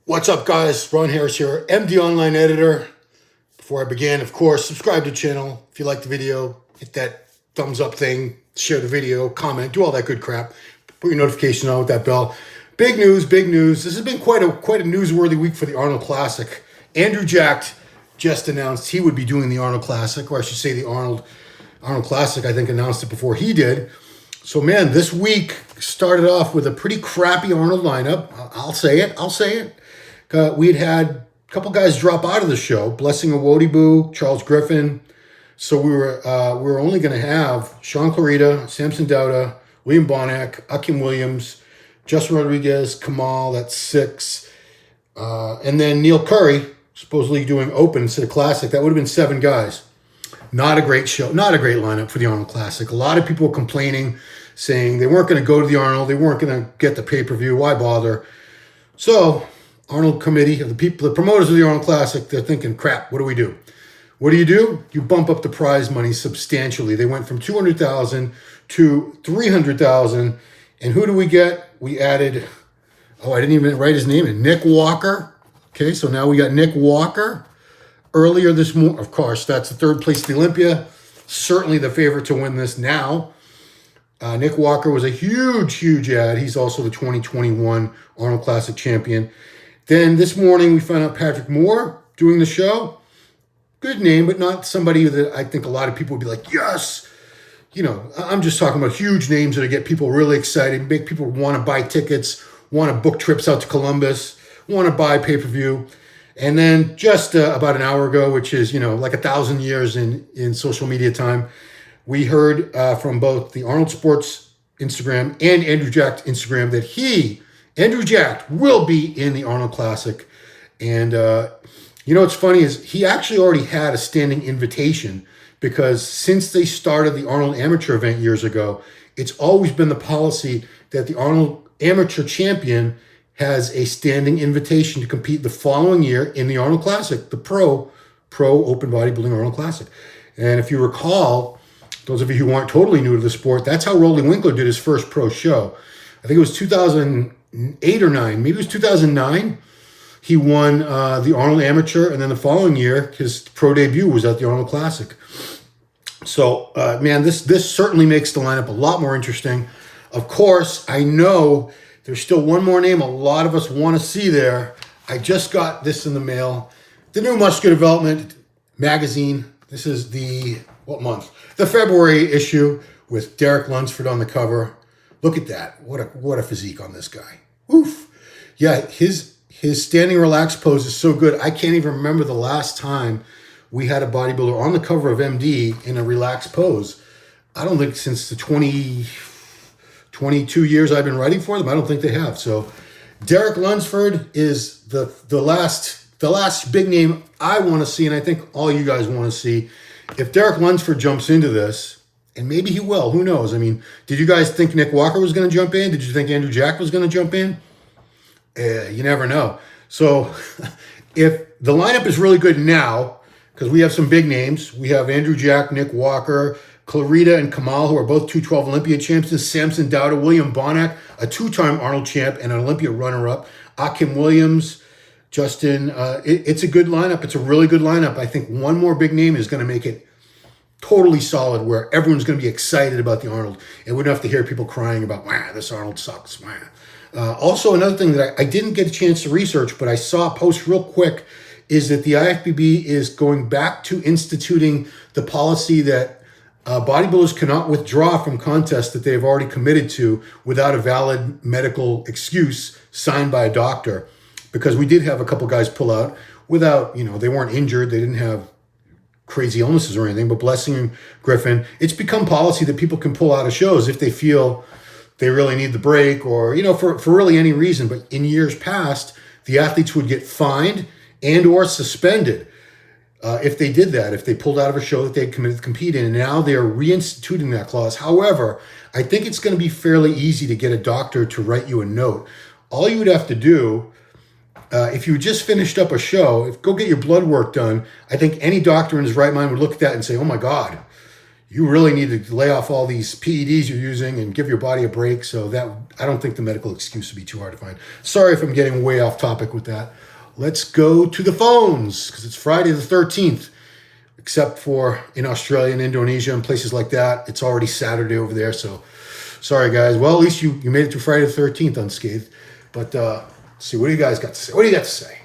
What's up, guys? Ron Harris here, MD Online Editor. Before I begin, of course, subscribe to the channel. If you like the video, hit that thumbs up thing, share the video, comment, do all that good crap. Put your notification on with that bell. Big news, big news. This has been quite a newsworthy week for the Arnold Classic. Andrew Jacked just announced he would be doing the Arnold Classic, or I should say the Arnold Classic, I think, announced it before he did. So, man, this week started off with a pretty crappy Arnold lineup. I'll say it. We'd had a couple guys drop out of the show, Blessing Awodibu, Charles Griffin. So we were only going to have Sean Clarita, Samson Dauda, William Bonac, Akim Williams, Justin Rodriguez, Kamal, that's 6. And then Neil Curry, supposedly doing Open instead of Classic. That would have been 7 guys. Not a great show, not a great lineup for the Arnold Classic. A lot of people were complaining, saying they weren't going to go to the Arnold, they weren't going to get the pay-per-view, why bother? So, Arnold committee, the promoters of the Arnold Classic, they're thinking, crap, what do we do? What do? You bump up the prize money substantially. They went from $200,000 to $300,000. And who do we get? We added, I didn't even write his name, Nick Walker. Okay, so now we got Nick Walker. Earlier this morning, of course, that's the third place at the Olympia. Certainly the favorite to win this now. Nick Walker was a huge add. He's also the 2021 Arnold Classic champion. Then this morning we found out Patrick Moore doing the show. Good name, but not somebody that I think a lot of people would be like, yes. You know, I'm just talking about huge names that get people really excited, make people want to buy tickets, want to book trips out to Columbus, want to buy pay-per-view. And then just about an hour ago, which is, like 1,000 years in social media time, we heard from both the Arnold Sports Instagram and Andrew Jacked Instagram that Andrew Jacked, will be in the Arnold Classic. And, what's funny is he actually already had a standing invitation because since they started the Arnold Amateur event years ago, it's always been the policy that the Arnold Amateur champion has a standing invitation to compete the following year in the Arnold Classic, the Pro Open Bodybuilding Arnold Classic. And if you recall, those of you who aren't totally new to the sport, that's how Rolly Winkler did his first pro show. I think it was 2008 or 9, maybe it was 2009. He won the Arnold Amateur, and then the following year, his pro debut was at the Arnold Classic. So, this certainly makes the lineup a lot more interesting. Of course, I know there's still one more name a lot of us want to see there. I just got this in the mail. The new Muscular Development magazine. This is what month? The February issue with Derek Lunsford on the cover. Look at that. What a physique on this guy. Oof. Yeah, his standing relaxed pose is so good. I can't even remember the last time we had a bodybuilder on the cover of MD in a relaxed pose. I don't think since the 22 years I've been writing for them, I don't think they have. So Derek Lunsford is the last big name I want to see, and I think all you guys want to see. If Derek Lunsford jumps into this, and maybe he will, who knows? I mean, did you guys think Nick Walker was going to jump in? Did you think Andrew Jacked was going to jump in? You never know. So if the lineup is really good now, because we have some big names, we have Andrew Jacked, Nick Walker, Clarita and Kamal, who are both 212 Olympia champions, Samson Dauda, William Bonac, a 2-time Arnold champ and an Olympia runner-up, Akim Williams, Justin. It's a good lineup. It's a really good lineup. I think one more big name is going to make it totally solid where everyone's going to be excited about the Arnold. And we don't have to hear people crying about, this Arnold sucks. Also, another thing that I didn't get a chance to research, but I saw a post real quick, is that the IFBB is going back to instituting the policy that bodybuilders cannot withdraw from contests that they have already committed to without a valid medical excuse signed by a doctor. Because we did have a couple guys pull out without, they weren't injured, they didn't have crazy illnesses or anything, but Blessing Griffin, it's become policy that people can pull out of shows if they feel they really need the break or, for really any reason. But in years past, the athletes would get fined and or suspended if they did that, if they pulled out of a show that they had committed to compete in. And now they are reinstituting that clause. However, I think it's going to be fairly easy to get a doctor to write you a note. All you would have to do, if you just finished up a show, go get your blood work done, I think any doctor in his right mind would look at that and say, oh my God, you really need to lay off all these PEDs you're using and give your body a break. So that, I don't think the medical excuse would be too hard to find. Sorry if I'm getting way off topic with that. Let's go to the phones because it's Friday the 13th, except for in Australia and Indonesia and places like that. It's already Saturday over there. So sorry, guys. Well, at least you made it to Friday the 13th unscathed. But let's see, what do you guys got to say? What do you got to say?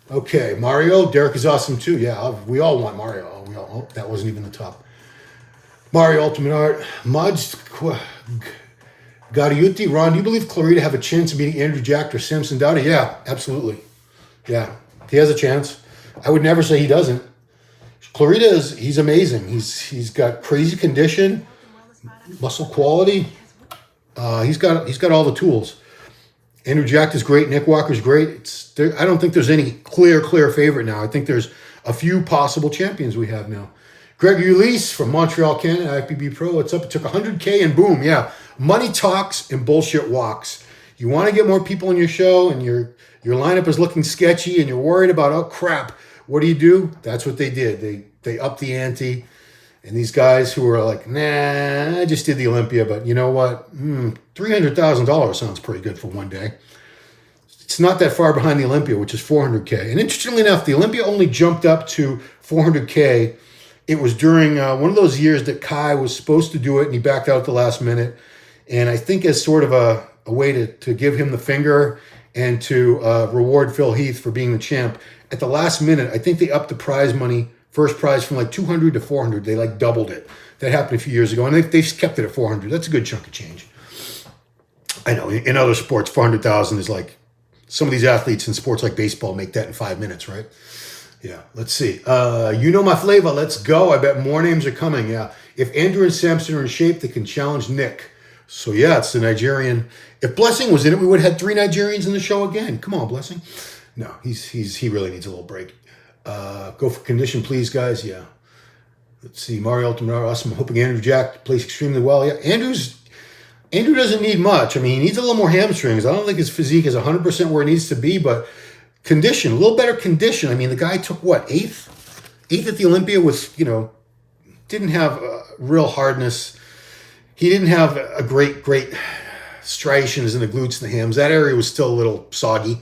Okay, Mario. Derek is awesome too. Yeah, we all want Mario. That wasn't even the top. Mario Ultimate Art. Mods Gariuti. Ron, do you believe Clarita have a chance of beating Andrew Jack or Samson Dowdy? Yeah, absolutely. Yeah, he has a chance. I would never say he doesn't. Clarita he's amazing. He's got crazy condition, muscle quality. He's got all the tools. Andrew Jack is great. Nick Walker's great. I don't think there's any clear favorite now. I think there's a few possible champions we have now. Gregory Rowley from Montreal, Canada, IFBB Pro. What's up? It took $100K and boom, yeah. Money talks and bullshit walks. You want to get more people on your show and your lineup is looking sketchy and you're worried about, oh crap, what do? That's what they did. They upped the ante. And these guys who were like, nah, I just did the Olympia, but you know what? $300,000 sounds pretty good for one day. It's not that far behind the Olympia, which is $400K. And interestingly enough, the Olympia only jumped up to $400K. It was during one of those years that Kai was supposed to do it, and he backed out at the last minute. And I think as sort of a way to give him the finger and to reward Phil Heath for being the champ, at the last minute, I think they upped the prize money, first prize from like $200 to $400. They like doubled it. That happened a few years ago, and they've kept it at $400. That's a good chunk of change. I know in other sports, $400,000 is like some of these athletes in sports like baseball make that in 5 minutes, right? Yeah, let's see. You know my flavor. Let's go. I bet more names are coming. Yeah. If Andrew and Samson are in shape, they can challenge Nick. So, yeah, it's the Nigerian. If Blessing was in it, we would have had 3 Nigerians in the show again. Come on, Blessing. No, he really needs a little break. Go for condition, please, guys. Yeah. Let's see. Mario Ultimate, awesome. Hoping Andrew Jack plays extremely well. Yeah, Andrew doesn't need much. I mean, he needs a little more hamstrings. I don't think his physique is 100% where it needs to be, but condition, a little better condition. I mean, the guy took what, 8th at the Olympia with, didn't have real hardness. He didn't have a great striations in the glutes and the hams. That area was still a little soggy.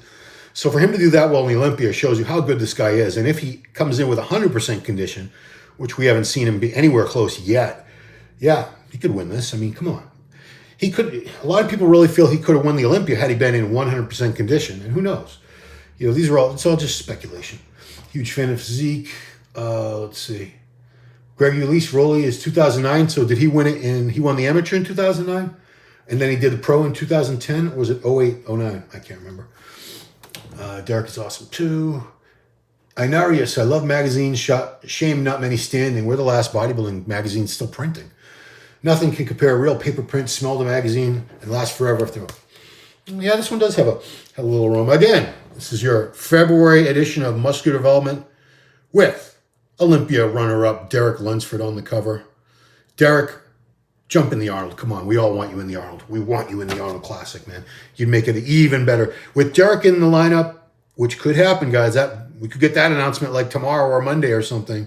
So for him to do that well in the Olympia shows you how good this guy is. And if he comes in with 100% condition, which we haven't seen him be anywhere close yet, yeah, he could win this. I mean, come on. He could. A lot of people really feel he could have won the Olympia had he been in 100% condition. And who knows? It's all just speculation. Huge fan of physique. Let's see. Gregory Rowley is 2009. So did he win it he won the amateur in 2009? And then he did the pro in 2010? Or was it 08, 09? I can't remember. Derek is awesome too. Inarius, I love magazines. Shame not many standing. We're the last bodybuilding magazine still printing. Nothing can compare a real paper print, smell the magazine, and last forever after. Yeah, this one does have a little aroma. Again, this is your February edition of Muscular Development with Olympia runner-up Derek Lunsford on the cover. Derek, jump in the Arnold. Come on, we all want you in the Arnold. We want you in the Arnold Classic, man. You'd make it even better. With Derek in the lineup, which could happen, guys, that we could get that announcement like tomorrow or Monday or something.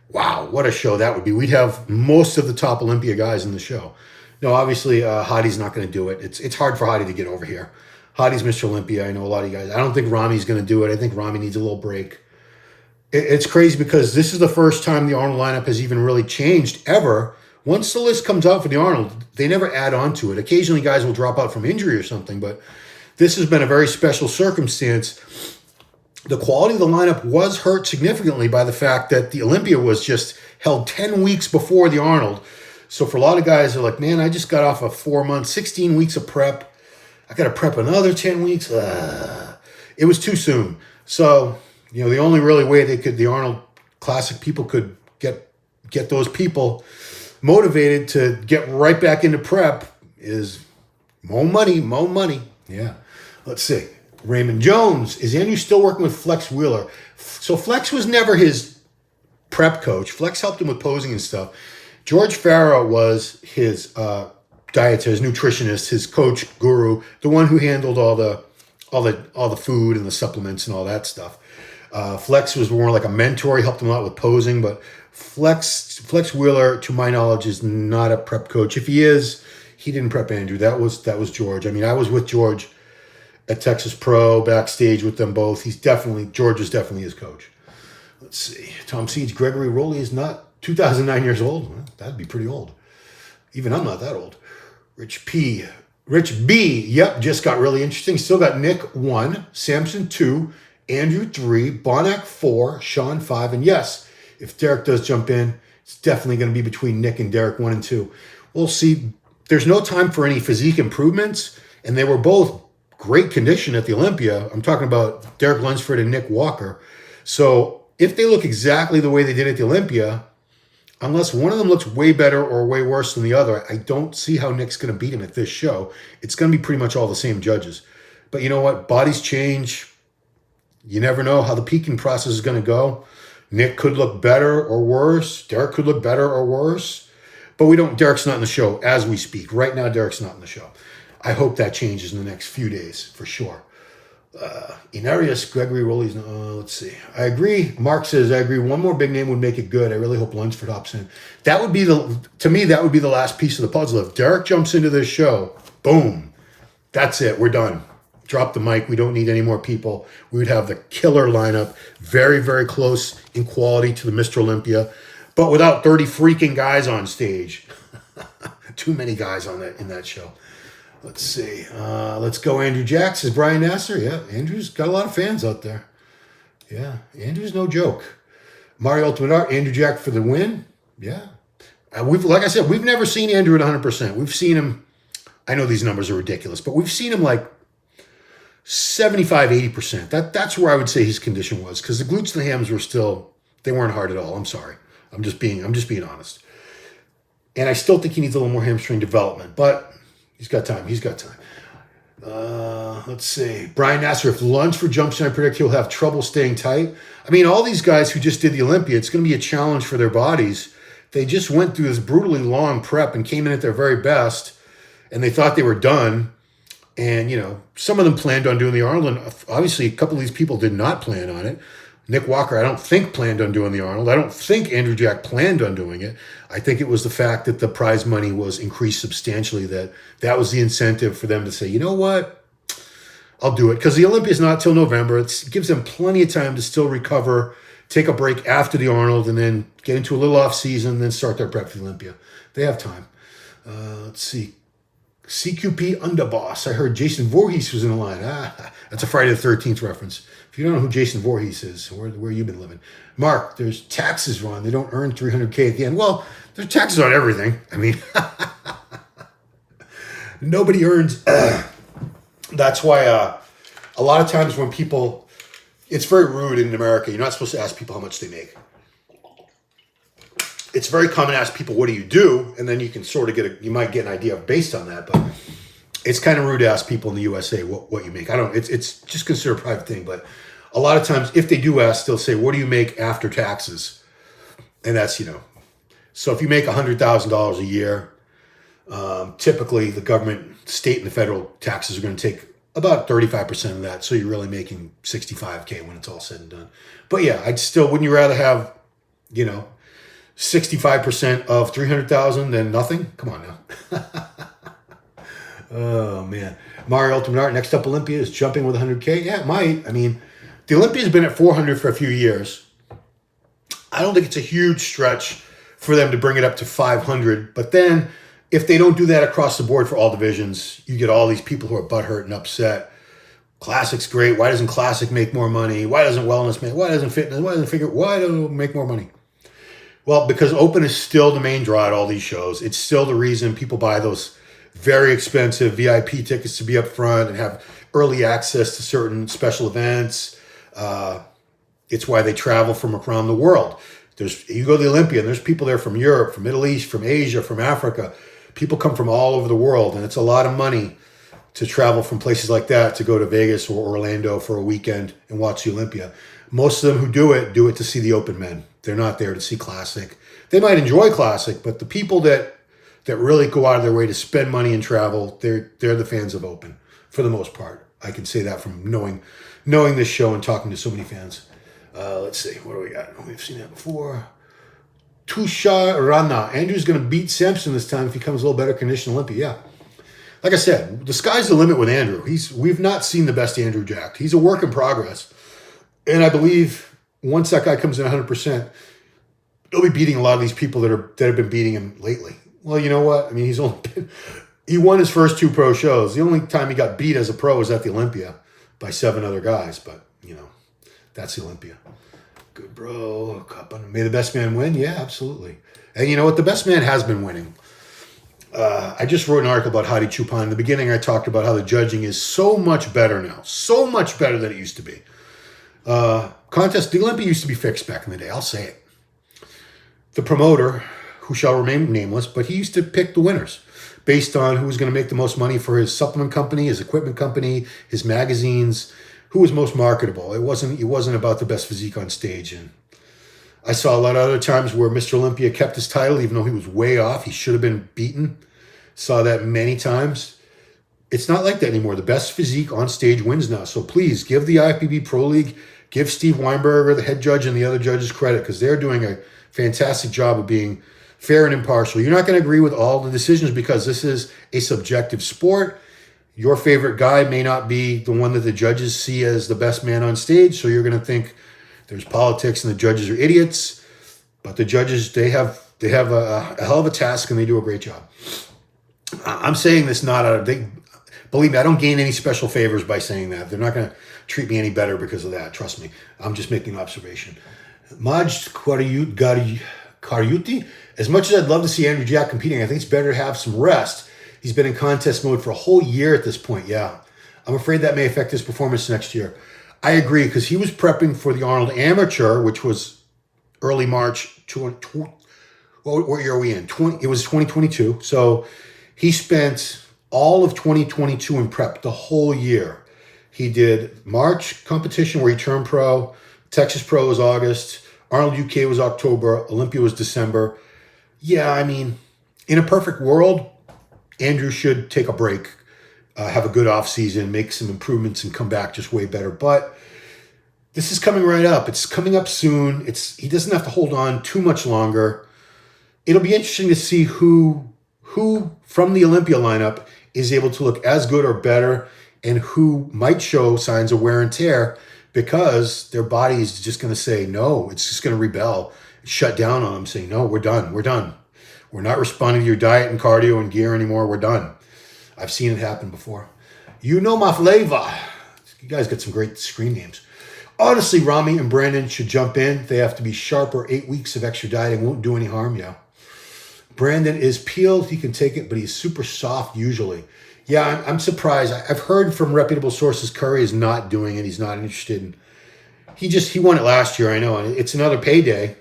Wow, what a show that would be. We'd have most of the top Olympia guys in the show. No, obviously, Hadi's not going to do it. It's hard for Hadi to get over here. Hadi's Mr. Olympia. I know a lot of you guys. I don't think Rami's going to do it. I think Rami needs a little break. It's crazy because this is the first time the Arnold lineup has even really changed ever. Once the list comes out for the Arnold, they never add on to it. Occasionally, guys will drop out from injury or something, but this has been a very special circumstance. The quality of the lineup was hurt significantly by the fact that the Olympia was just held 10 weeks before the Arnold. So for a lot of guys, they're like, man, I just got off a 4 month, 16 weeks of prep. I got to prep another 10 weeks. It was too soon. So, the only really way the Arnold Classic people could get those people motivated to get right back into prep is more money. Yeah. Let's see. Raymond Jones. Is Andrew still working with Flex Wheeler? So Flex was never his prep coach. Flex helped him with posing and stuff. George Farah was his dietitian, his nutritionist, his coach, guru, the one who handled all the food and the supplements and all that stuff. Flex was more like a mentor. He helped him a lot with posing, but Flex Wheeler, to my knowledge, is not a prep coach. If he is, he didn't prep Andrew. That was George. I mean, I was with George at Texas Pro, backstage with them both. George is definitely his coach. Let's see. Tom Siege, Gregory Rowley is not 2009 years old. Well, that'd be pretty old. Even I'm not that old. Rich B, yep, just got really interesting. Still got Nick 1, Samson 2, Andrew 3, Bonac 4, Sean 5, and yes, if Derek does jump in, it's definitely going to be between Nick and Derek 1 and 2. We'll see. There's no time for any physique improvements, and they were both great condition at the Olympia. I'm talking about Derek Lunsford and Nick Walker. So if they look exactly the way they did at the Olympia, unless one of them looks way better or way worse than the other, I don't see how Nick's going to beat him at this show. It's going to be pretty much all the same judges. But you know what? Bodies change. You never know how the peaking process is going to go. Nick could look better or worse. Derek could look better or worse. But Derek's not in the show as we speak. Right now, Derek's not in the show. I hope that changes in the next few days, for sure. Inarius, Gregory Rowley's, let's see. I agree. Mark says, I agree. One more big name would make it good. I really hope Lunsford hops in. That would be the last piece of the puzzle. If Derek jumps into this show, boom, that's it. We're done. Drop the mic. We don't need any more people. We would have the killer lineup, very, very close in quality to the Mr. Olympia, but without 30 freaking guys on stage. Too many guys in that show. Let's see. Let's go Andrew Jack, says Brian Nasser. Yeah, Andrew's got a lot of fans out there. Yeah, Andrew's no joke. Mario Ultimate Art, Andrew Jack for the win. Yeah. Like I said, we've never seen Andrew at 100%. We've seen him, I know these numbers are ridiculous, but we've seen him like 75, 80%. That's where I would say his condition was, because the glutes and the hams they weren't hard at all. I'm sorry. I'm just being honest. And I still think he needs a little more hamstring development, but he's got time. Let's see. Brian Nasser, if Lunsford jumps in, I predict he'll have trouble staying tight. I mean, all these guys who just did the Olympia, it's going to be a challenge for their bodies. They just went through this brutally long prep and came in at their very best, and they thought they were done. And, some of them planned on doing the Arnold, and obviously a couple of these people did not plan on it. Nick Walker, I don't think, planned on doing the Arnold. I don't think Andrew Jack planned on doing it. I think it was the fact that the prize money was increased substantially that was the incentive for them to say, you know what, I'll do it. Because the Olympia is not till November. It gives them plenty of time to still recover, take a break after the Arnold, and then get into a little off season, then start their prep for the Olympia. They have time. Let's see. CQP Underboss. I heard Jason Voorhees was in the line. That's a Friday the 13th reference. If you don't know who Jason Voorhees is, where you been living. Mark, there's taxes, Ron. They don't earn $300K at the end. Well, there's taxes on everything. I mean, nobody earns. That's why a lot of times when people, it's very rude in America. You're not supposed to ask people how much they make. It's very common to ask people, what do you do? And then you can sort of you might get an idea based on that, but it's kind of rude to ask people in the USA what you make. It's just considered a private thing, but a lot of times if they do ask, they'll say, what do you make after taxes? And that's, so if you make $100,000 a year, typically the government, state and the federal taxes are going to take about 35% of that. So you're really making $65K when it's all said and done. But yeah, wouldn't you rather have, 65% of 300,000 than nothing? Come on now. Oh man. Mario Ultimate Art, next up Olympia is jumping with 100K. Yeah, it might. I mean, the Olympia's been at 400 for a few years. I don't think it's a huge stretch for them to bring it up to 500. But then if they don't do that across the board for all divisions, you get all these people who are butthurt and upset. Classic's great. Why doesn't Classic make more money? Why doesn't Wellness make? Why doesn't Fitness? Why don't it make more money? Well, because Open is still the main draw at all these shows. It's still the reason people buy those very expensive VIP tickets to be up front and have early access to certain special events. It's why they travel from around the world. You go to the Olympia and there's people there from Europe, from Middle East, from Asia, from Africa. People come from all over the world, and it's a lot of money to travel from places like that to go to Vegas or Orlando for a weekend and watch the Olympia. Most of them who do it to see the Open men. They're not there to see Classic. They might enjoy Classic, but the people that really go out of their way to spend money and travel, they're the fans of Open for the most part. I can say that from knowing this show and talking to so many fans. Let's see. What do we got? We've seen that before. Tusha Rana. Andrew's going to beat Sampson this time if he comes a little better conditioned Olympia. Yeah. Like I said, the sky's the limit with Andrew. We've not seen the best Andrew jacked. He's a work in progress. And I believe once that guy comes in 100%, he'll be beating a lot of these people that have been beating him lately. Well, you know what? I mean, he won his first 2 pro shows. The only time he got beat as a pro was at the Olympia by 7 other guys. But, that's the Olympia. Good, bro. May the best man win? Yeah, absolutely. And you know what? The best man has been winning. I just wrote an article about Hadi Choopan. In the beginning, I talked about how the judging is so much better now. So much better than it used to be. The Olympia used to be fixed back in the day. I'll say it. The promoter, who shall remain nameless, but he used to pick the winners based on who was going to make the most money for his supplement company, his equipment company, his magazines, who was most marketable. It wasn't about the best physique on stage. And I saw a lot of other times where Mr. Olympia kept his title, even though he was way off. He should have been beaten. Saw that many times. It's not like that anymore. The best physique on stage wins now. So please give the IFBB Pro League, give Steve Weinberger, the head judge, and the other judges credit, because they're doing a fantastic job of being fair and impartial. You're not going to agree with all the decisions because this is a subjective sport. Your favorite guy may not be the one that the judges see as the best man on stage, so you're going to think there's politics and the judges are idiots. But the judges, they have a hell of a task and they do a great job. I'm saying this believe me, I don't gain any special favors by saying that. They're not going to treat me any better because of that. Trust me. I'm just making an observation. Maj Karyuti, as much as I'd love to see Andrew Jack competing, I think it's better to have some rest. He's been in contest mode for a whole year at this point. Yeah. I'm afraid that may affect his performance next year. I agree, because he was prepping for the Arnold Amateur, which was early March. What year are we in? It was 2022. So he spent all of 2022 in prep, the whole year. He did March competition where he turned pro. Texas Pro was August. Arnold UK was October. Olympia was December. Yeah, I mean, in a perfect world, Andrew should take a break, have a good off season, make some improvements, and come back just way better. But this is coming right up. It's coming up soon. He doesn't have to hold on too much longer. It'll be interesting to see who from the Olympia lineup is able to look as good or better, and who might show signs of wear and tear because their body is just going to say no. It's just going to rebel, shut down on them, saying, no, we're done. We're not responding to your diet and cardio and gear anymore. We're done. I've seen it happen before. You know my flavor. You guys got some great screen names. Honestly, Romney and Brandon should jump in. They have to be sharper. 8 weeks of extra dieting won't do any harm, yeah. Brandon is peeled. He can take it, but he's super soft usually. Yeah, I'm surprised. I've heard from reputable sources Curry is not doing it. He's not interested in. He won it last year, I know. And it's another payday.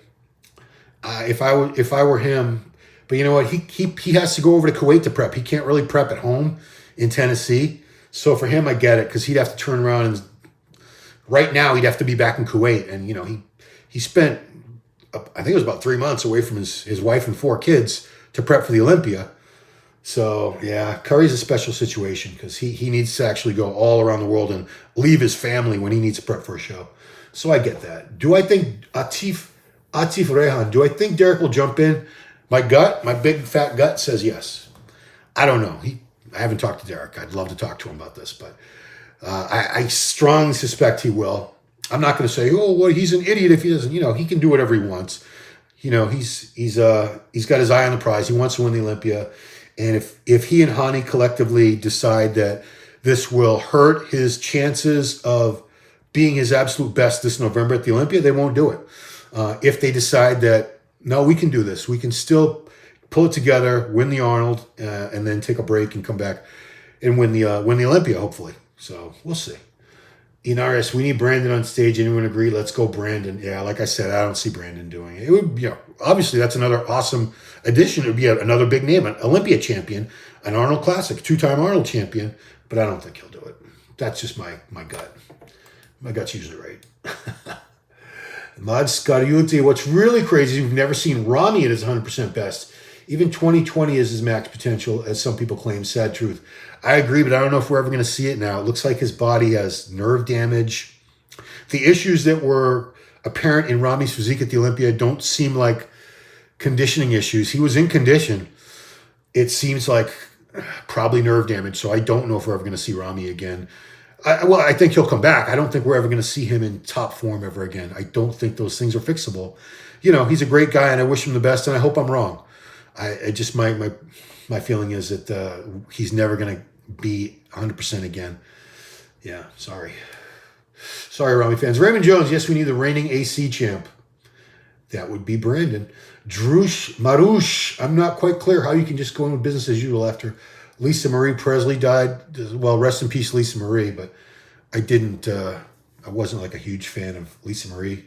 If I were him. But you know what? He has to go over to Kuwait to prep. He can't really prep at home in Tennessee. So for him, I get it, because he'd have to turn around and right now he'd have to be back in Kuwait. And he spent, I think it was about 3 months away from his wife and 4 kids to prep for the Olympia. So yeah, Curry's a special situation because he needs to actually go all around the world and leave his family when he needs to prep for a show. So I get that. Do I think Atif Rehan, do I think Derek will jump in? My big fat gut says yes. I don't know. I haven't talked to Derek. I'd love to talk to him about this, but I strongly suspect he will. I'm not going to say, oh, well, he's an idiot if he doesn't. He can do whatever he wants. He's got his eye on the prize. He wants to win the Olympia. And if he and Hani collectively decide that this will hurt his chances of being his absolute best this November at the Olympia, they won't do it. If they decide that, no, we can do this, we can still pull it together, win the Arnold, and then take a break and come back and win the Olympia, hopefully. So we'll see. Inaris, we need Brandon on stage. Anyone agree? Let's go, Brandon. Yeah, like I said, I don't see Brandon doing it. It would, obviously that's another awesome addition. It would be another big name, an Olympia champion, an Arnold Classic, 2-time Arnold champion, but I don't think he'll do it. That's just my gut. My gut's usually right. Mad Scariuti, what's really crazy is we've never seen Romney at his 100% best. Even 2020 is his max potential, as some people claim. Sad truth. I agree, but I don't know if we're ever going to see it now. It looks like his body has nerve damage. The issues that were apparent in Romney's physique at the Olympia don't seem like conditioning issues. He was in condition. It seems like probably nerve damage, so I don't know if we're ever going to see Romney again. I think he'll come back. I don't think we're ever going to see him in top form ever again. I don't think those things are fixable. He's a great guy, and I wish him the best, and I hope I'm wrong. I just my feeling is that he's never going to be 100% again. Yeah, sorry, Romney fans. Raymond Jones, yes, we need the reigning AC champ. That would be Brandon. Drush Marush. I'm not quite clear how you can just go in with business as usual after Lisa Marie Presley died. Well, rest in peace, Lisa Marie. But I wasn't like a huge fan of Lisa Marie.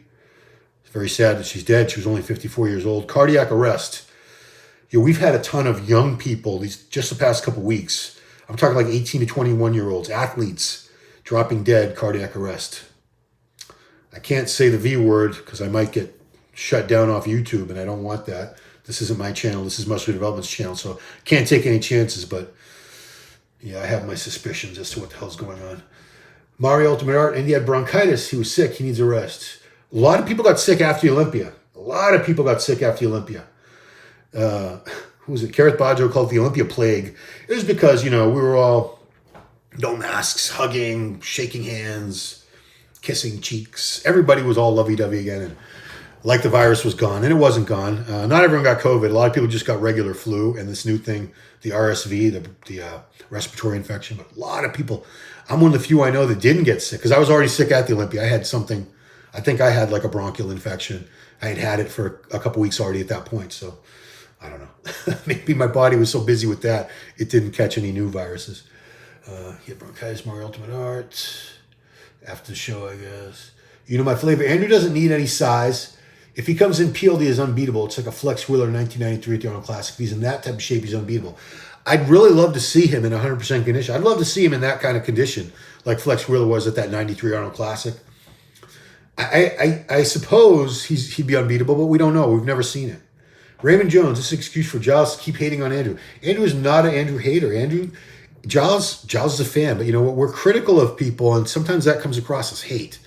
It's very sad that she's dead. She was only 54 years old. Cardiac arrest. We've had a ton of young people just the past couple weeks. I'm talking like 18 to 21 year olds, athletes, dropping dead, cardiac arrest. I can't say the V word because I might get shut down off YouTube, and I don't want that. This isn't my channel. This is Muscular Development's channel, so can't take any chances. But yeah, I have my suspicions as to what the hell's going on. Mario Ultimate Art, and he had bronchitis. He was sick. He needs a rest. A lot of people got sick after the Olympia. Who was it? Kareth Bajo called it the Olympia plague. It was because, we were all no masks, hugging, shaking hands, kissing cheeks. Everybody was all lovey-dovey again, and like the virus was gone, and it wasn't gone. Not everyone got COVID. A lot of people just got regular flu and this new thing, the RSV, the respiratory infection. But a lot of people, I'm one of the few I know that didn't get sick because I was already sick at the Olympia. I had something, I think I had like a bronchial infection. I had it for a couple weeks already at that point. So I don't know. Maybe my body was so busy with that, it didn't catch any new viruses. Bronchitis, more Ultimate Art. After the show, I guess. My flavor. Andrew doesn't need any size. If he comes in peeled, he is unbeatable. It's like a Flex Wheeler in 1993 at the Arnold Classic. If he's in that type of shape, he's unbeatable. I'd really love to see him in 100% condition. I'd love to see him in that kind of condition, like Flex Wheeler was at that 93 Arnold Classic. I suppose he'd be unbeatable, but we don't know. We've never seen it. Raymond Jones, this is an excuse for Giles to keep hating on Andrew. Andrew is not an Andrew hater. Giles is a fan, but we're critical of people, and sometimes that comes across as hate.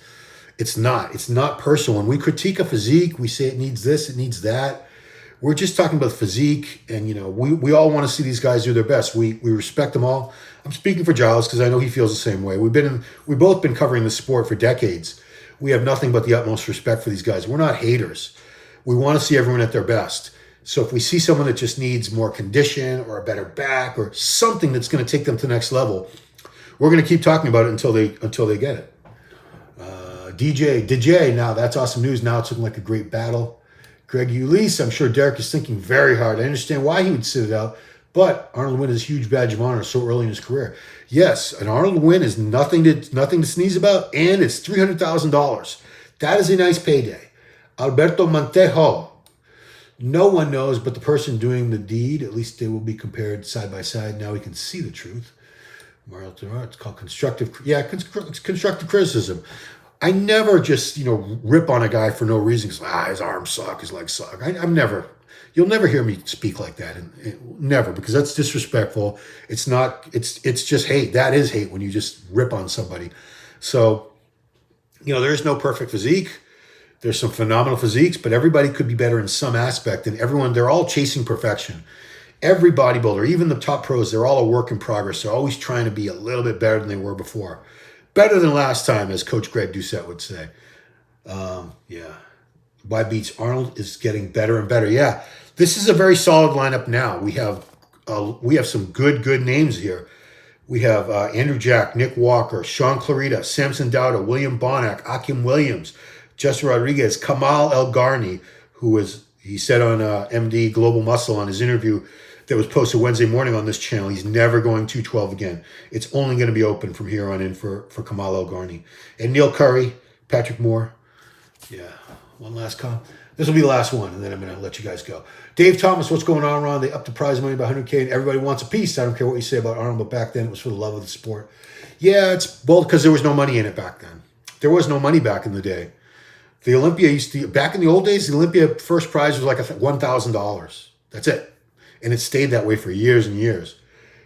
It's not personal. When we critique a physique, we say it needs this, it needs that. We're just talking about physique, and we all want to see these guys do their best. We respect them all. I'm speaking for Giles because I know he feels the same way. We've both been covering the sport for decades. We have nothing but the utmost respect for these guys. We're not haters. We want to see everyone at their best. So if we see someone that just needs more condition or a better back or something that's going to take them to the next level, we're going to keep talking about it until they get it. DJ, now that's awesome news. Now it's looking like a great battle. Greg Ulisse, I'm sure Derek is thinking very hard. I understand why he would sit it out, but Arnold win is a huge badge of honor so early in his career. Yes, an Arnold win is nothing to sneeze about, and it's $300,000. That is a nice payday. Alberto Montejo. No one knows but the person doing the deed. At least they will be compared side by side. Now we can see the truth. It's called constructive criticism. I never just, rip on a guy for no reason. His arms suck, his legs suck. You'll never hear me speak like that. Never, because that's disrespectful. It's just hate. That is hate when you just rip on somebody. So, there's no perfect physique. There's some phenomenal physiques, but everybody could be better in some aspect. And they're all chasing perfection. Every bodybuilder, even the top pros, they're all a work in progress. They're always trying to be a little bit better than they were before. Better than last time, as Coach Greg Doucette would say. Why Beats Arnold is getting better and better. Yeah, this is a very solid lineup now. We have some good names here. We have Andrew Jack, Nick Walker, Sean Clarita, Samson Dowda, William Bonac, Akim Williams, Jesse Rodriguez, Kamal El-Garni, he said on MD Global Muscle on his interview that was posted Wednesday morning on this channel, he's never going 212 again. It's only going to be open from here on in for Kamal El-Garni. And Neil Curry, Patrick Moore. Yeah, one last comment. This will be the last one, and then I'm going to let you guys go. Dave Thomas, what's going on, Ron? They upped the prize money by $100K, and everybody wants a piece. I don't care what you say about Arnold, but back then it was for the love of the sport. Yeah, it's bold because there was no money in it back then. There was no money back in the day. The Olympia back in the old days, the Olympia first prize was like $1,000. That's it. And it stayed that way for years and years.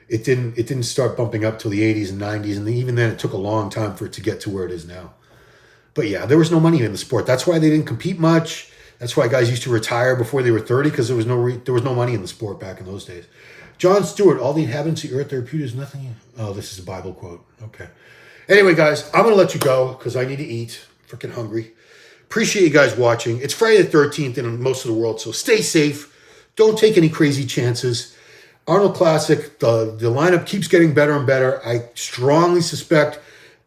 It didn't start bumping up till the 80s and 90s, and even then it took a long time for it to get to where it is now. But yeah, there was no money in the sport. That's why they didn't compete much. That's why guys used to retire before they were 30, because there was no money in the sport back in those days. John Stewart, all the inhabitants of the earth are reputed as nothing. Oh, this is a Bible quote. Okay. Anyway, guys, I'm going to let you go because I need to eat. Freaking hungry. Appreciate you guys watching. It's Friday the 13th in most of the world, so stay safe. Don't take any crazy chances. Arnold Classic, the lineup keeps getting better and better. I strongly suspect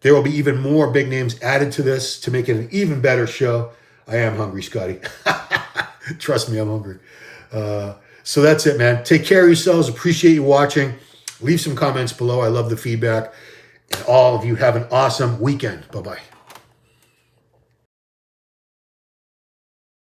there will be even more big names added to this to make it an even better show. I am hungry, Scotty. Trust me, I'm hungry. So that's it, man. Take care of yourselves. Appreciate you watching. Leave some comments below. I love the feedback. And all of you have an awesome weekend. Bye-bye.